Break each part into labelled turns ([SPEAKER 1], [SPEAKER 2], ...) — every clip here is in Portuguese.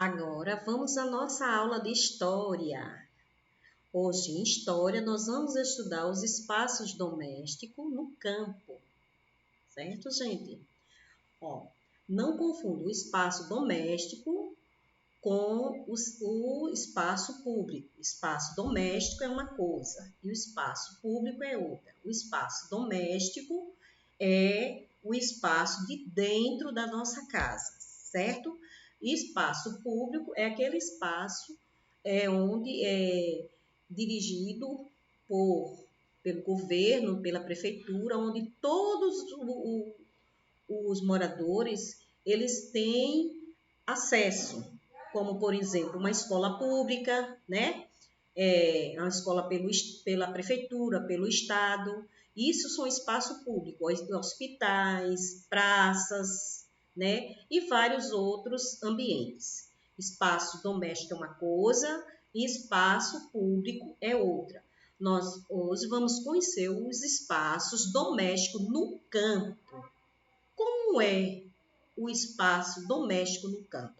[SPEAKER 1] Agora vamos à nossa aula de história. Hoje, em história, nós vamos estudar os espaços domésticos no campo, certo, gente? Ó, não confunda o espaço doméstico com o espaço público. O espaço doméstico é uma coisa e o espaço público é outra. O espaço doméstico é o espaço de dentro da nossa casa, certo? E espaço público é aquele espaço onde é dirigido pelo governo, pela prefeitura, onde todos os moradores eles têm acesso, como por exemplo uma escola pública, né? Uma escola pela prefeitura, pelo estado. Isso são espaço público, hospitais, praças, né? E vários outros ambientes. Espaço doméstico é uma coisa e espaço público é outra. Nós hoje vamos conhecer os espaços domésticos no campo. Como é o espaço doméstico no campo?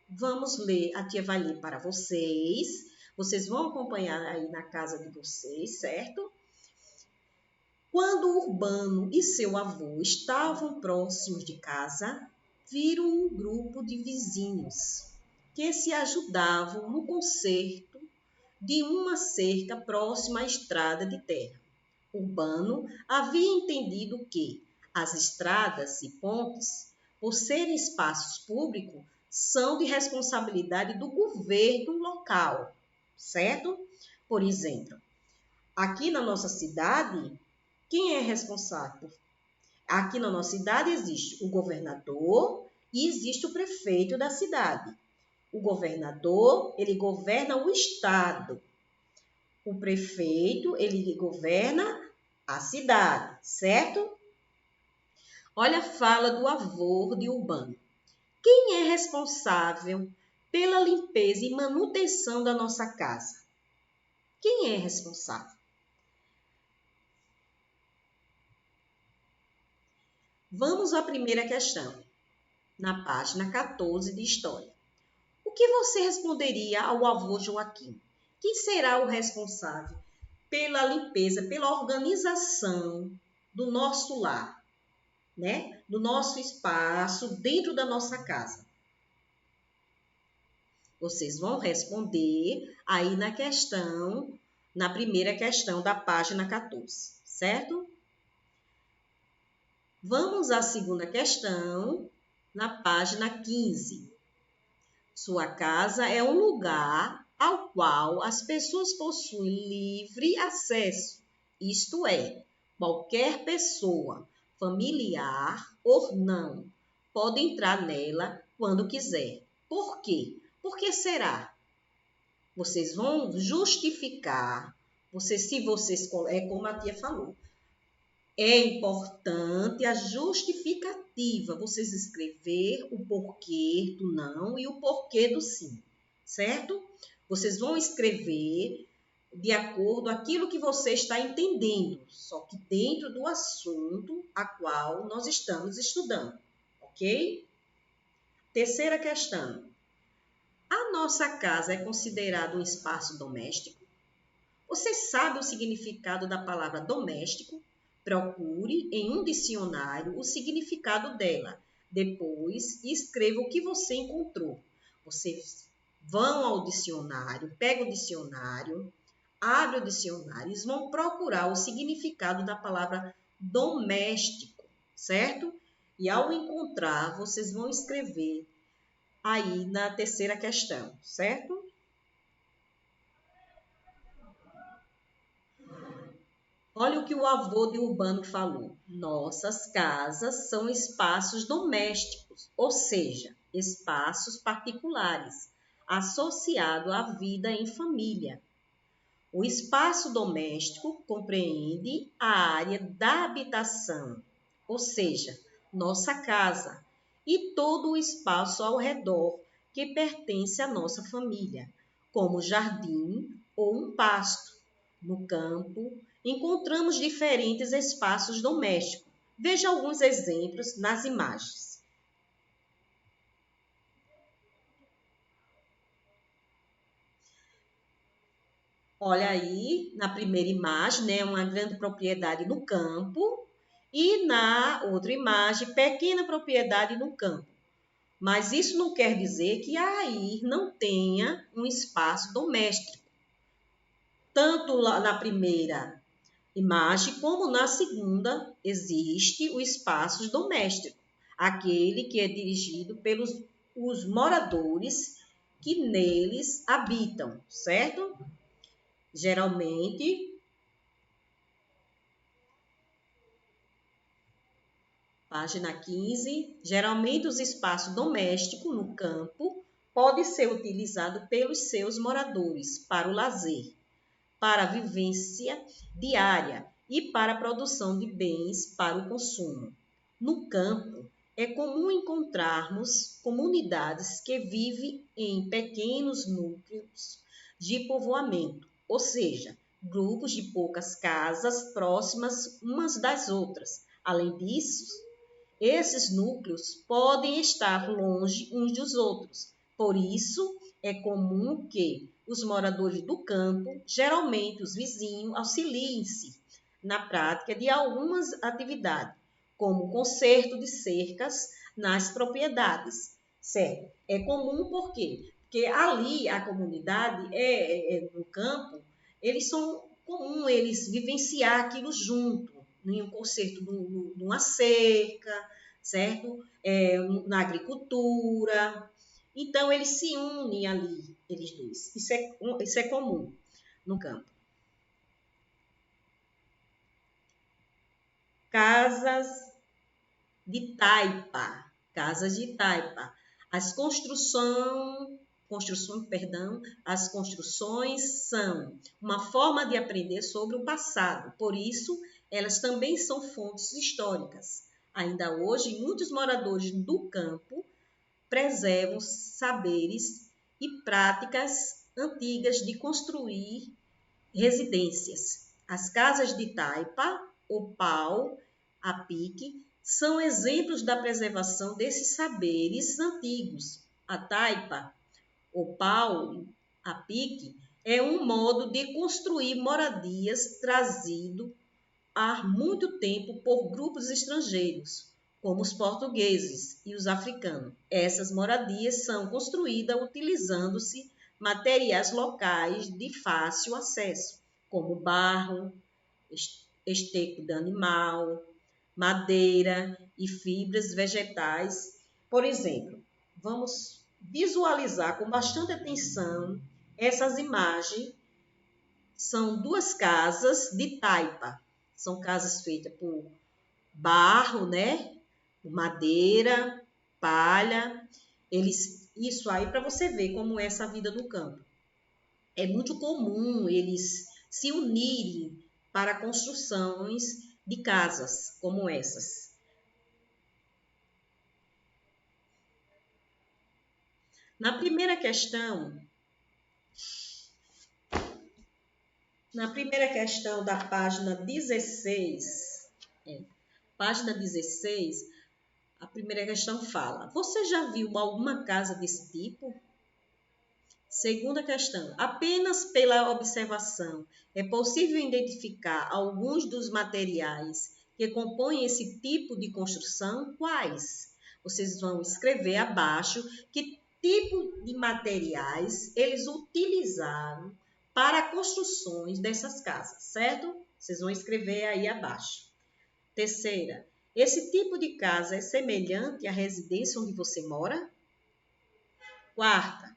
[SPEAKER 1] Vamos ler, a tia vai ler para vocês. Vocês vão acompanhar aí na casa de vocês, certo? Quando Urbano e seu avô estavam próximos de casa, viram um grupo de vizinhos que se ajudavam no conserto de uma cerca próxima à estrada de terra. Urbano havia entendido que as estradas e pontes, por serem espaços públicos, são de responsabilidade do governo local, certo? Por exemplo, aqui na nossa cidade, quem é responsável? Aqui na nossa cidade existe o governador e existe o prefeito da cidade. O governador, ele governa o estado. O prefeito, ele governa a cidade, certo? Olha a fala do avô de Urbano. Quem é responsável pela limpeza e manutenção da nossa casa? Quem é responsável? Vamos à primeira questão, na página 14 de História. O que você responderia ao avô Joaquim? Quem será o responsável pela limpeza, pela organização do nosso lar, né? Do nosso espaço dentro da nossa casa? Vocês vão responder aí na primeira questão da página 14, certo? Vamos à segunda questão, na página 15. Sua casa é um lugar ao qual as pessoas possuem livre acesso, isto é, qualquer pessoa, familiar ou não, pode entrar nela quando quiser. Por quê? Por que será? Vocês vão justificar, como a tia falou, é importante a justificativa, vocês escrever o porquê do não e o porquê do sim, certo? Vocês vão escrever de acordo com aquilo que você está entendendo, só que dentro do assunto a qual nós estamos estudando, ok? Terceira questão. A nossa casa é considerada um espaço doméstico? Você sabe o significado da palavra doméstico? Procure em um dicionário o significado dela. Depois, escreva o que você encontrou. Vocês vão ao dicionário, pegam o dicionário, abrem o dicionário e vão procurar o significado da palavra doméstico, certo? E ao encontrar, vocês vão escrever aí na terceira questão, certo? Olha o que o avô de Urbano falou. Nossas casas são espaços domésticos, ou seja, espaços particulares, associados à vida em família. O espaço doméstico compreende a área da habitação, ou seja, nossa casa, e todo o espaço ao redor que pertence à nossa família, como jardim ou um pasto. No campo, encontramos diferentes espaços domésticos. Veja alguns exemplos nas imagens. Olha aí, na primeira imagem, né, uma grande propriedade no campo e na outra imagem, pequena propriedade no campo. Mas isso não quer dizer que aí não tenha um espaço doméstico. Tanto lá na primeira imagem como na segunda existe o espaço doméstico, aquele que é dirigido pelos os moradores que neles habitam, certo? Geralmente, página 15, geralmente os espaços domésticos no campo podem ser utilizados pelos seus moradores para o lazer, para a vivência diária e para a produção de bens para o consumo. No campo, é comum encontrarmos comunidades que vivem em pequenos núcleos de povoamento, ou seja, grupos de poucas casas próximas umas das outras. Além disso, esses núcleos podem estar longe uns dos outros. Por isso, é comum que os moradores do campo, geralmente os vizinhos, auxiliem-se na prática de algumas atividades, como o conserto de cercas nas propriedades, certo? É comum por quê? Porque ali a comunidade no campo, eles são comum eles vivenciar aquilo junto, em um conserto de uma cerca, certo? Na agricultura. Então, eles se unem ali, eles dois. Isso é comum no campo. Casas de taipa. Casas de taipa. As construções são uma forma de aprender sobre o passado. Por isso, elas também são fontes históricas. Ainda hoje, muitos moradores do campo preservam saberes e práticas antigas de construir residências. As casas de taipa, o pau, a pique, são exemplos da preservação desses saberes antigos. A taipa, o pau, a pique, é um modo de construir moradias trazido há muito tempo por grupos estrangeiros, como os portugueses e os africanos. Essas moradias são construídas utilizando-se materiais locais de fácil acesso, como barro, esterco de animal, madeira e fibras vegetais. Por exemplo, vamos visualizar com bastante atenção essas imagens. São duas casas de taipa. São casas feitas por barro, né? Madeira, palha. Isso aí para você ver como é essa vida do campo. É muito comum eles se unirem para construções de casas como essas. Na primeira questão, da página 16, página 16, a primeira questão fala: você já viu alguma casa desse tipo? Segunda questão: apenas pela observação é possível identificar alguns dos materiais que compõem esse tipo de construção? Quais? Vocês vão escrever abaixo que tipo de materiais eles utilizaram para construções dessas casas, certo? Vocês vão escrever aí abaixo. Terceira: esse tipo de casa é semelhante à residência onde você mora? Quarta: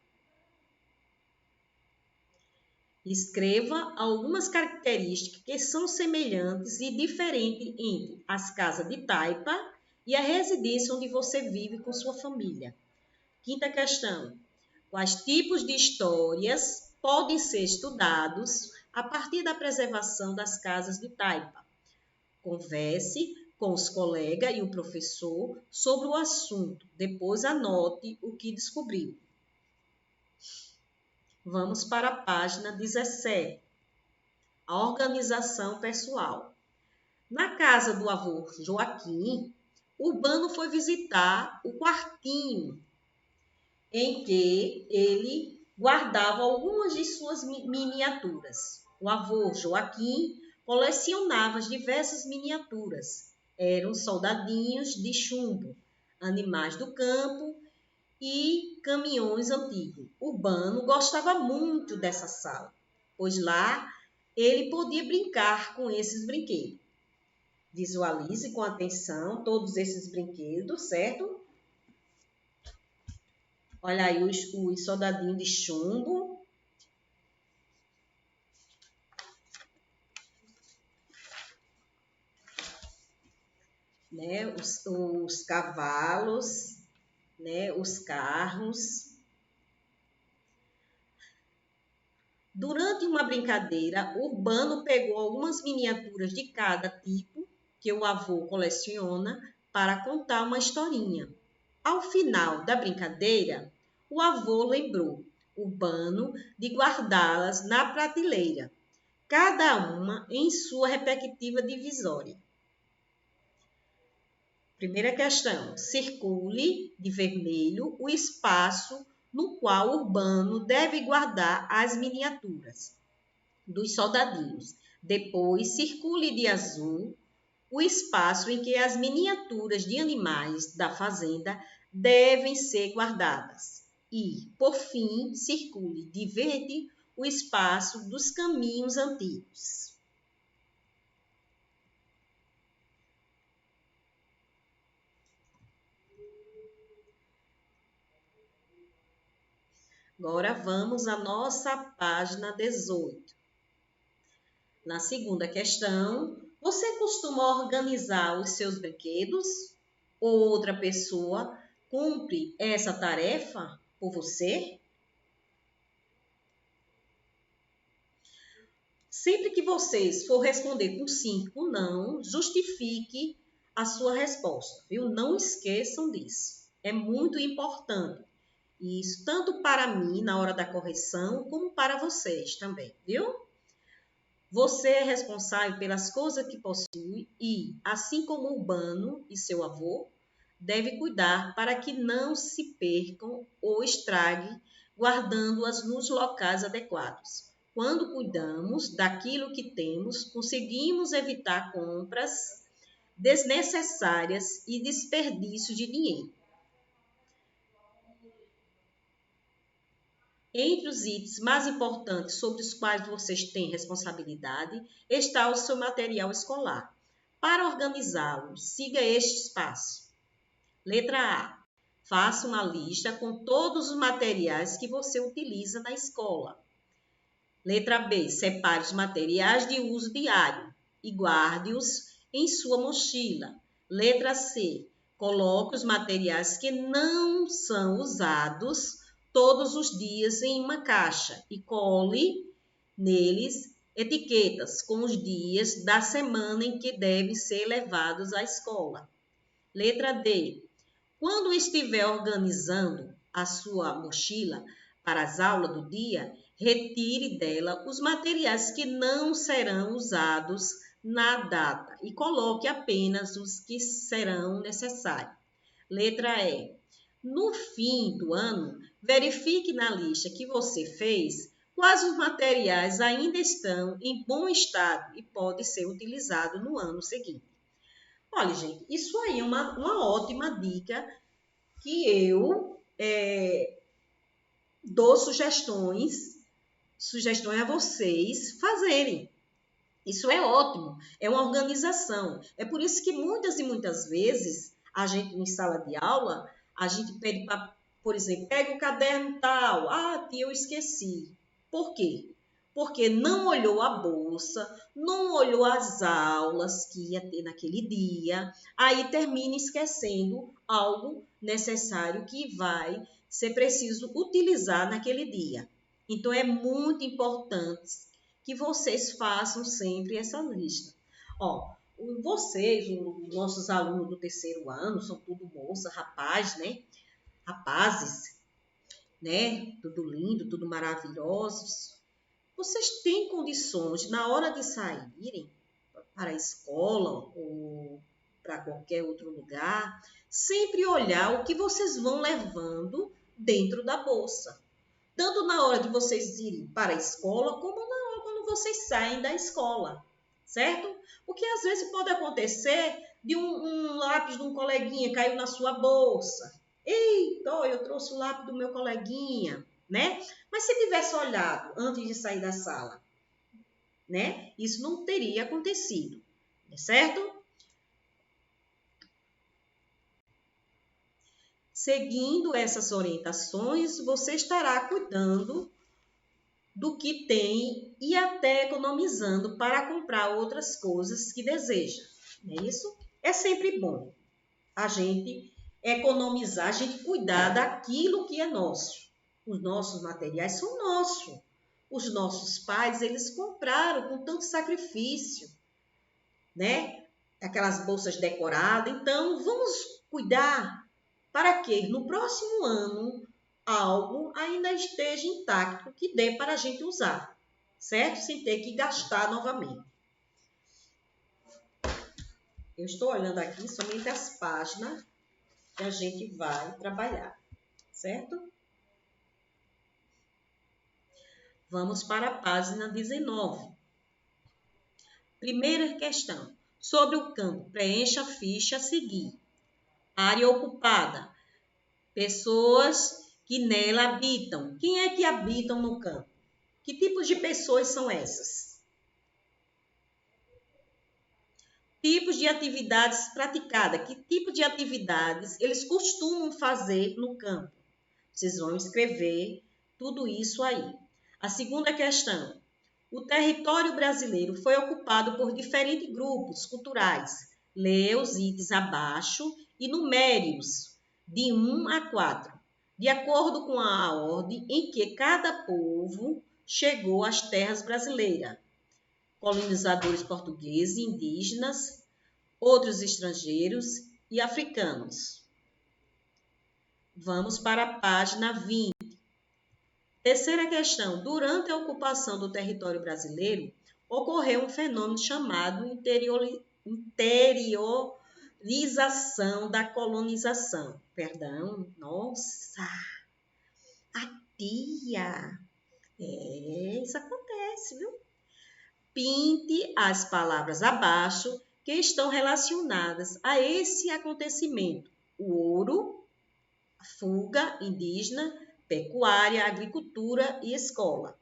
[SPEAKER 1] escreva algumas características que são semelhantes e diferentes entre as casas de taipa e a residência onde você vive com sua família. Quinta questão: quais tipos de histórias podem ser estudados a partir da preservação das casas de taipa? Converse com os colegas e o professor sobre o assunto. Depois anote o que descobriu. Vamos para a página 17. A organização pessoal. Na casa do avô Joaquim, Urbano foi visitar o quartinho em que ele guardava algumas de suas miniaturas. O avô Joaquim colecionava as diversas miniaturas. Eram soldadinhos de chumbo, animais do campo e caminhões antigos. Urbano gostava muito dessa sala, pois lá ele podia brincar com esses brinquedos. Visualize com atenção todos esses brinquedos, certo? Olha aí os soldadinhos de chumbo. Né? Os cavalos, né? Os carros. Durante uma brincadeira, Urbano pegou algumas miniaturas de cada tipo que o avô coleciona para contar uma historinha. Ao final da brincadeira, o avô lembrou Urbano de guardá-las na prateleira, cada uma em sua respectiva divisória. Primeira questão. Circule de vermelho o espaço no qual Urbano deve guardar as miniaturas dos soldadinhos. Depois, circule de azul o espaço em que as miniaturas de animais da fazenda devem ser guardadas. E, por fim, circule de verde o espaço dos caminhos antigos. Agora vamos à nossa página 18. Na segunda questão, você costuma organizar os seus brinquedos? Ou outra pessoa cumpre essa tarefa por você? Sempre que vocês for responder com sim ou não, justifique a sua resposta, viu? Não esqueçam disso. É muito importante. Isso tanto para mim na hora da correção, como para vocês também, viu? Você é responsável pelas coisas que possui e, assim como Urbano e seu avô, deve cuidar para que não se percam ou estrague, guardando-as nos locais adequados. Quando cuidamos daquilo que temos, conseguimos evitar compras desnecessárias e desperdício de dinheiro. Entre os itens mais importantes sobre os quais vocês têm responsabilidade está o seu material escolar. Para organizá-lo, siga este passo. Letra A. Faça uma lista com todos os materiais que você utiliza na escola. Letra B. Separe os materiais de uso diário e guarde-os em sua mochila. Letra C. Coloque os materiais que não são usados todos os dias em uma caixa e cole neles etiquetas com os dias da semana em que devem ser levados à escola. Letra D. Quando estiver organizando a sua mochila para as aulas do dia, retire dela os materiais que não serão usados na data e coloque apenas os que serão necessários. Letra E. No fim do ano, verifique na lista que você fez quais os materiais ainda estão em bom estado e podem ser utilizados no ano seguinte. Olha, gente, isso aí é uma ótima dica que eu dou sugestões a vocês fazerem. Isso é ótimo, é uma organização. É por isso que muitas e muitas vezes a gente em sala de aula, a gente pede para, por exemplo, pega o caderno tal, tia, eu esqueci. Por quê? Porque não olhou a bolsa, não olhou as aulas que ia ter naquele dia, aí termina esquecendo algo necessário que vai ser preciso utilizar naquele dia. Então, é muito importante que vocês façam sempre essa lista. Ó, vocês, os nossos alunos do terceiro ano, são tudo moça, rapaz, né? Rapazes, né? Tudo lindo, tudo maravilhosos. Vocês têm condições, na hora de saírem para a escola ou para qualquer outro lugar, sempre olhar o que vocês vão levando dentro da bolsa. tanto na hora de vocês irem para a escola, como na hora quando vocês saem da escola, certo? Porque às vezes pode acontecer de um lápis de um coleguinha caiu na sua bolsa. Eita, eu trouxe o lápis do meu coleguinha, né? Mas se tivesse olhado antes de sair da sala, né? Isso não teria acontecido, certo? Seguindo essas orientações, você estará cuidando do que tem e até economizando para comprar outras coisas que deseja. Não é isso? É sempre bom a gente economizar, a gente cuidar daquilo que é nosso. Os nossos materiais são nossos. Os nossos pais, eles compraram com tanto sacrifício, né? Aquelas bolsas decoradas. Então, vamos cuidar para que no próximo ano algo ainda esteja intacto que dê para a gente usar, certo? Sem ter que gastar novamente. Eu estou olhando aqui somente as páginas que a gente vai trabalhar, certo? Vamos para a página 19. Primeira questão. Sobre o campo, preencha a ficha a seguir. Área ocupada. Pessoas que nela habitam. Quem é que habitam no campo? Que tipos de pessoas são essas? Tipos de atividades praticadas. Que tipo de atividades eles costumam fazer no campo? Vocês vão escrever tudo isso aí. A segunda questão. O território brasileiro foi ocupado por diferentes grupos culturais. Leia os itens abaixo e numere-os de 1 a 4, de acordo com a ordem em que cada povo chegou às terras brasileiras. Colonizadores portugueses, indígenas, outros estrangeiros e africanos. Vamos para a página 20. Terceira questão. Durante a ocupação do território brasileiro, ocorreu um fenômeno chamado interiorização da colonização. Perdão, nossa, a tia. Isso acontece, viu? Pinte as palavras abaixo que estão relacionadas a esse acontecimento. O ouro, a fuga indígena, pecuária, agricultura e escola.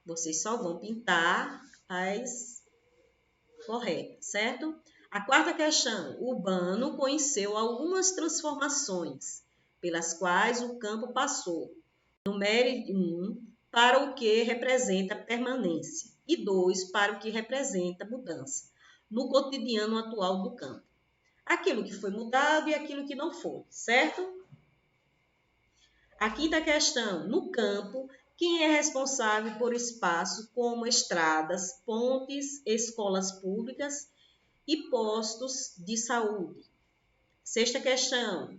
[SPEAKER 1] Vocês só vão pintar as corretas, certo? A quarta questão. O urbano conheceu algumas transformações pelas quais o campo passou. Numere 1 para o que representa permanência e 2 para o que representa mudança no cotidiano atual do campo. Aquilo que foi mudado e aquilo que não foi, certo? A quinta questão. No campo, quem é responsável por espaços como estradas, pontes, escolas públicas e postos de saúde? Sexta questão.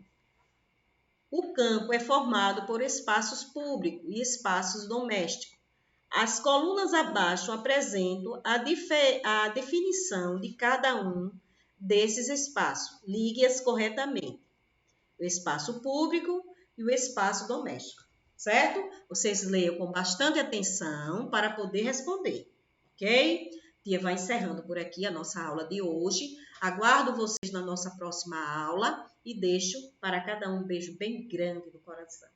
[SPEAKER 1] O campo é formado por espaços públicos e espaços domésticos. As colunas abaixo apresentam a definição de cada um desses espaços. Ligue-as corretamente. O espaço público e o espaço doméstico, certo? Vocês leiam com bastante atenção para poder responder, ok? Tia vai encerrando por aqui a nossa aula de hoje. Aguardo vocês na nossa próxima aula e deixo para cada um um beijo bem grande no coração.